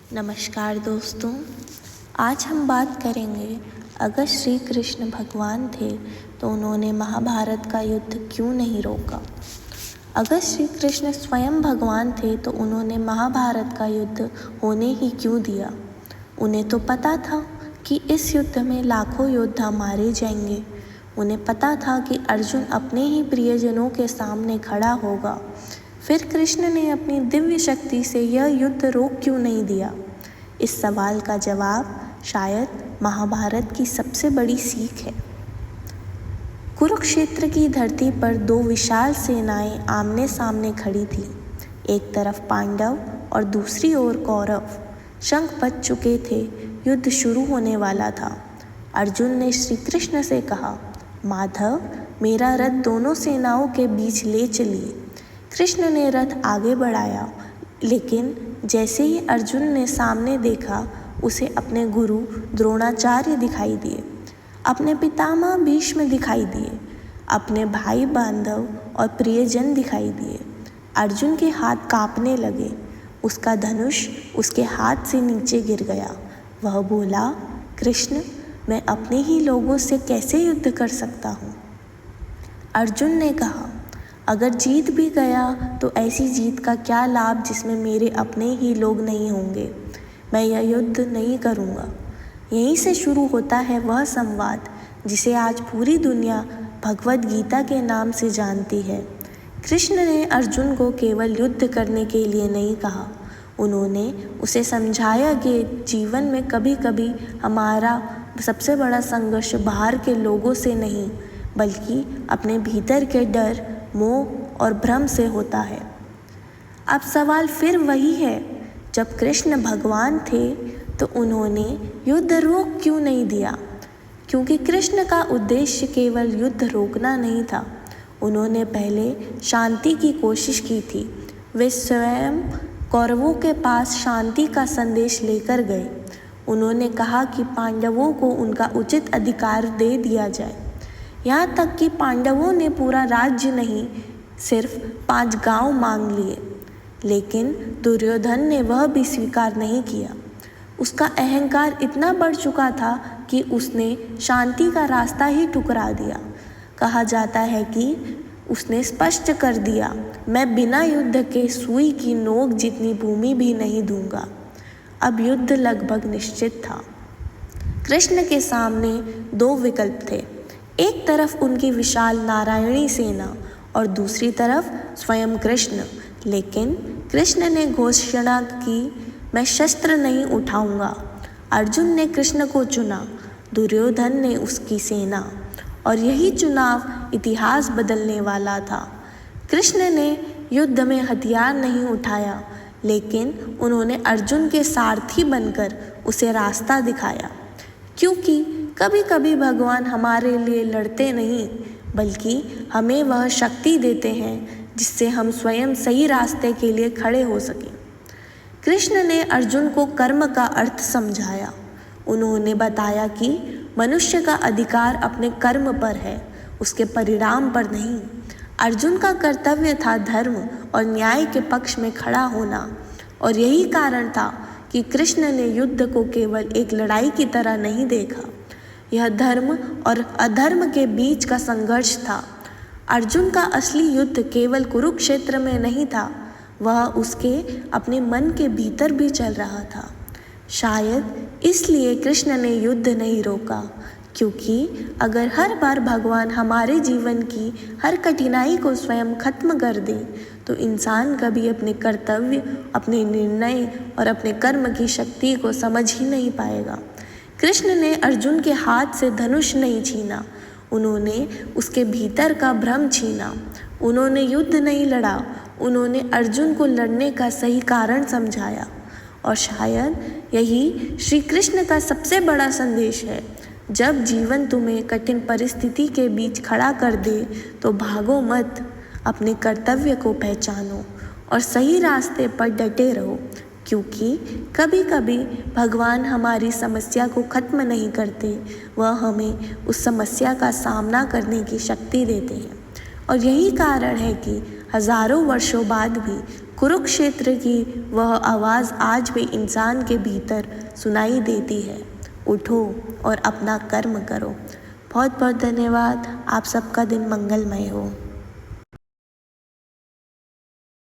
नमस्कार दोस्तों, आज हम बात करेंगे अगर श्री कृष्ण भगवान थे तो उन्होंने महाभारत का युद्ध क्यों नहीं रोका। अगर श्री कृष्ण स्वयं भगवान थे तो उन्होंने महाभारत का युद्ध होने ही क्यों दिया। उन्हें तो पता था कि इस युद्ध में लाखों योद्धा मारे जाएंगे। उन्हें पता था कि अर्जुन अपने ही प्रियजनों के सामने खड़ा होगा। फिर कृष्ण ने अपनी दिव्य शक्ति से यह युद्ध रोक क्यों नहीं दिया। इस सवाल का जवाब शायद महाभारत की सबसे बड़ी सीख है। कुरुक्षेत्र की धरती पर दो विशाल सेनाएं आमने सामने खड़ी थीं। एक तरफ पांडव और दूसरी ओर कौरव। शंख बज चुके थे, युद्ध शुरू होने वाला था। अर्जुन ने श्री कृष्ण से कहा, माधव, मेरा रथ दोनों सेनाओं के बीच ले चलिए। कृष्ण ने रथ आगे बढ़ाया, लेकिन जैसे ही अर्जुन ने सामने देखा उसे अपने गुरु द्रोणाचार्य दिखाई दिए, अपने पितामह भीष्म दिखाई दिए, अपने भाई बांधव और प्रियजन दिखाई दिए। अर्जुन के हाथ कांपने लगे। उसका धनुष उसके हाथ से नीचे गिर गया। वह बोला, कृष्ण, मैं अपने ही लोगों से कैसे युद्ध कर सकता हूँ। अर्जुन ने कहा, अगर जीत भी गया तो ऐसी जीत का क्या लाभ जिसमें मेरे अपने ही लोग नहीं होंगे। मैं यह युद्ध नहीं करूँगा। यहीं से शुरू होता है वह संवाद जिसे आज पूरी दुनिया भगवद गीता के नाम से जानती है। कृष्ण ने अर्जुन को केवल युद्ध करने के लिए नहीं कहा। उन्होंने उसे समझाया कि जीवन में कभी कभी हमारा सबसे बड़ा संघर्ष बाहर के लोगों से नहीं, बल्कि अपने भीतर के डर, मोह और भ्रम से होता है। अब सवाल फिर वही है, जब कृष्ण भगवान थे तो उन्होंने युद्ध रोक क्यों नहीं दिया। क्योंकि कृष्ण का उद्देश्य केवल युद्ध रोकना नहीं था। उन्होंने पहले शांति की कोशिश की थी। वे स्वयं कौरवों के पास शांति का संदेश लेकर गए। उन्होंने कहा कि पांडवों को उनका उचित अधिकार दे दिया जाए। यहाँ तक कि पांडवों ने पूरा राज्य नहीं, सिर्फ 5 गांव मांग लिए, लेकिन दुर्योधन ने वह भी स्वीकार नहीं किया। उसका अहंकार इतना बढ़ चुका था कि उसने शांति का रास्ता ही ठुकरा दिया। कहा जाता है कि उसने स्पष्ट कर दिया, मैं बिना युद्ध के सुई की नोक जितनी भूमि भी नहीं दूंगा। अब युद्ध लगभग निश्चित था। कृष्ण के सामने 2 विकल्प थे। एक तरफ उनकी विशाल नारायणी सेना और दूसरी तरफ स्वयं कृष्ण। लेकिन कृष्ण ने घोषणा की, मैं शस्त्र नहीं उठाऊंगा। अर्जुन ने कृष्ण को चुना, दुर्योधन ने उसकी सेना, और यही चुनाव इतिहास बदलने वाला था। कृष्ण ने युद्ध में हथियार नहीं उठाया, लेकिन उन्होंने अर्जुन के सारथी बनकर उसे रास्ता दिखाया। क्योंकि कभी कभी भगवान हमारे लिए लड़ते नहीं, बल्कि हमें वह शक्ति देते हैं जिससे हम स्वयं सही रास्ते के लिए खड़े हो सकें। कृष्ण ने अर्जुन को कर्म का अर्थ समझाया। उन्होंने बताया कि मनुष्य का अधिकार अपने कर्म पर है, उसके परिणाम पर नहीं। अर्जुन का कर्तव्य था धर्म और न्याय के पक्ष में खड़ा होना, और यही कारण था कि कृष्ण ने युद्ध को केवल एक लड़ाई की तरह नहीं देखा। यह धर्म और अधर्म के बीच का संघर्ष था। अर्जुन का असली युद्ध केवल कुरुक्षेत्र में नहीं था, वह उसके अपने मन के भीतर भी चल रहा था। शायद इसलिए कृष्ण ने युद्ध नहीं रोका, क्योंकि अगर हर बार भगवान हमारे जीवन की हर कठिनाई को स्वयं खत्म कर दे तो इंसान कभी अपने कर्तव्य, अपने निर्णय और अपने कर्म की शक्ति को समझ ही नहीं पाएगा। कृष्ण ने अर्जुन के हाथ से धनुष नहीं छीना, उन्होंने उसके भीतर का भ्रम छीना। उन्होंने युद्ध नहीं लड़ा, उन्होंने अर्जुन को लड़ने का सही कारण समझाया। और शायद यही श्री कृष्ण का सबसे बड़ा संदेश है, जब जीवन तुम्हें कठिन परिस्थिति के बीच खड़ा कर दे तो भागो मत, अपने कर्तव्य को पहचानो और सही रास्ते पर डटे रहो। क्योंकि कभी कभी भगवान हमारी समस्या को खत्म नहीं करते, वह हमें उस समस्या का सामना करने की शक्ति देते हैं। और यही कारण है कि हजारों वर्षों बाद भी कुरुक्षेत्र की वह आवाज़ आज भी इंसान के भीतर सुनाई देती है। उठो और अपना कर्म करो। बहुत बहुत धन्यवाद। आप सबका दिन मंगलमय हो।